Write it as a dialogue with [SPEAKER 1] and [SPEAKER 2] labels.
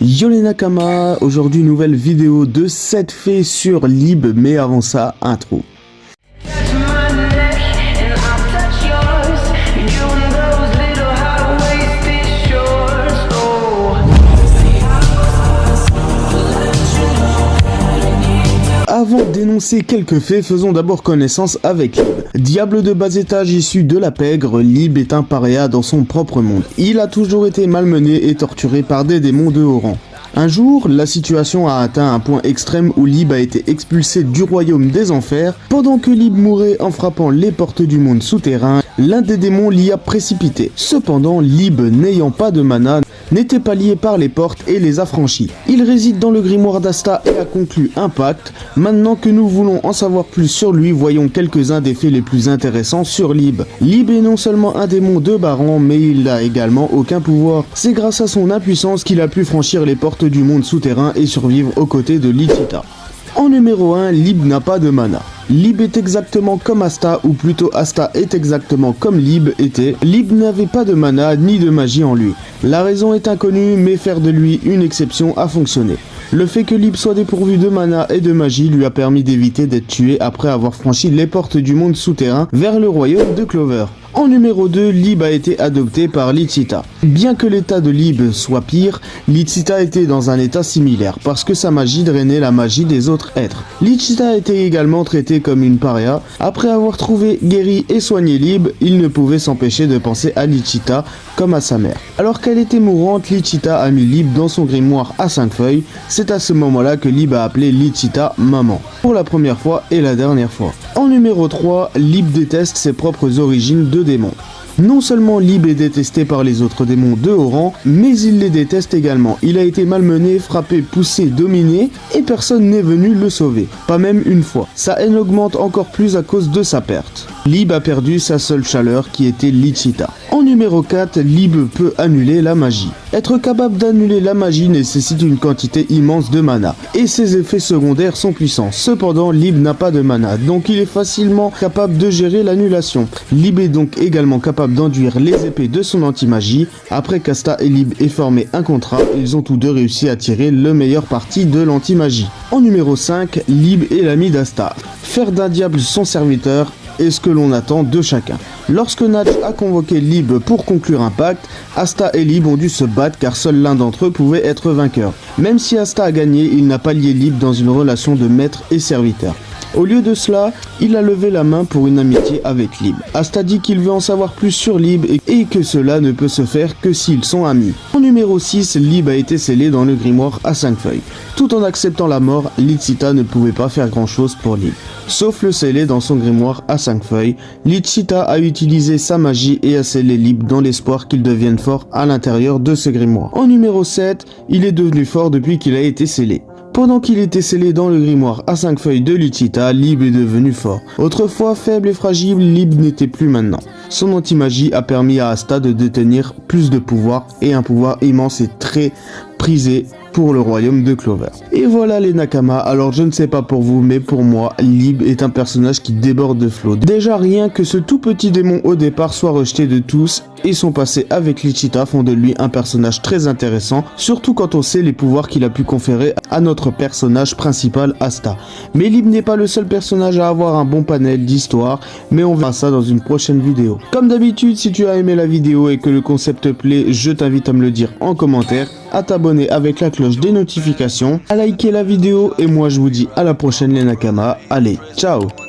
[SPEAKER 1] Yo les Nakama, aujourd'hui nouvelle vidéo de 7 faits sur Lib, mais avant ça, intro. Avant d'énoncer quelques faits, faisons d'abord connaissance avec Lib. Diable de bas étage issu de la pègre, Lib est un paria dans son propre monde. Il a toujours été malmené et torturé par des démons de haut rang. Un jour, la situation a atteint un point extrême où Lib a été expulsé du royaume des enfers. Pendant que Lib mourait en frappant les portes du monde souterrain, l'un des démons l'y a précipité. Cependant, Lib, n'ayant pas de mana, n'était pas lié par les portes et les a franchis. Il réside dans le grimoire d'Asta et a conclu un pacte. Maintenant que nous voulons en savoir plus sur lui, voyons quelques-uns des faits les plus intéressants sur Lib. Lib est non seulement un démon de Baran, mais il n'a également aucun pouvoir. C'est grâce à son impuissance qu'il a pu franchir les portes du monde souterrain et survivre aux côtés de Lichita. En numéro 1, Lib n'a pas de mana. Lib est exactement comme Asta, ou plutôt Asta est exactement comme Lib était. Lib n'avait pas de mana ni de magie en lui. La raison est inconnue, mais faire de lui une exception a fonctionné. Le fait que Lib soit dépourvu de mana et de magie lui a permis d'éviter d'être tué après avoir franchi les portes du monde souterrain vers le royaume de Clover. En numéro 2, Lib a été adopté par Lichita. Bien que l'état de Lib soit pire, Lichita était dans un état similaire parce que sa magie drainait la magie des autres êtres. Lichita était également traité comme une paria. Après avoir trouvé, guéri et soigné Lib, il ne pouvait s'empêcher de penser à Lichita comme à sa mère. Alors qu'elle était mourante, Lichita a mis Lib dans son grimoire à 5 feuilles. C'est à ce moment-là que Lib a appelé Lichita maman, pour la première fois et la dernière fois. En numéro 3, Lib déteste ses propres origines de démon. Non seulement Lib est détesté par les autres démons de haut rang, mais il les déteste également. Il a été malmené, frappé, poussé, dominé, et personne n'est venu le sauver. Pas même une fois. Sa haine augmente encore plus à cause de sa perte. Lib a perdu sa seule chaleur qui était Lichita. En numéro 4, Lib peut annuler la magie. Être capable d'annuler la magie nécessite une quantité immense de mana, et ses effets secondaires sont puissants. Cependant, Lib n'a pas de mana, donc il est facilement capable de gérer l'annulation. Lib est donc également capable d'enduire les épées de son anti-magie. Après qu'Asta et Lib aient formé un contrat, ils ont tous deux réussi à tirer le meilleur parti de l'anti-magie. En numéro 5, Lib est l'ami d'Asta. Faire d'un diable son serviteur est ce que l'on attend de chacun. Lorsque Natch a convoqué Lib pour conclure un pacte, Asta et Lib ont dû se battre car seul l'un d'entre eux pouvait être vainqueur. Même si Asta a gagné, il n'a pas lié Lib dans une relation de maître et serviteur. Au lieu de cela, il a levé la main pour une amitié avec Lib. Asta dit qu'il veut en savoir plus sur Lib et que cela ne peut se faire que s'ils sont amis. En numéro 6, Lib a été scellé dans le grimoire à 5 feuilles. Tout en acceptant la mort, Lichita ne pouvait pas faire grand chose pour Lib. Sauf le sceller dans son grimoire à 5 feuilles, Lichita a utilisé sa magie et a scellé Lib dans l'espoir qu'il devienne fort à l'intérieur de ce grimoire. En numéro 7, il est devenu fort depuis qu'il a été scellé. Pendant qu'il était scellé dans le grimoire à 5 feuilles de Lichita, Lib est devenu fort. Autrefois faible et fragile, Lib n'était plus maintenant. Son anti-magie a permis à Asta de détenir plus de pouvoir, et un pouvoir immense et très prisé pour le royaume de Clover. Et voilà les Nakama, alors je ne sais pas pour vous, mais pour moi, Lib est un personnage qui déborde de flow. Déjà rien que ce tout petit démon au départ soit rejeté de tous, et son passé avec Lichita font de lui un personnage très intéressant, surtout quand on sait les pouvoirs qu'il a pu conférer à notre personnage principal Asta. Mais Lib n'est pas le seul personnage à avoir un bon panel d'histoire, mais on verra ça dans une prochaine vidéo. Comme d'habitude, si tu as aimé la vidéo et que le concept te plaît, je t'invite à me le dire en commentaire, à t'abonner avec la cloche des notifications, à liker la vidéo, et moi je vous dis à la prochaine les Nakama. Allez, ciao!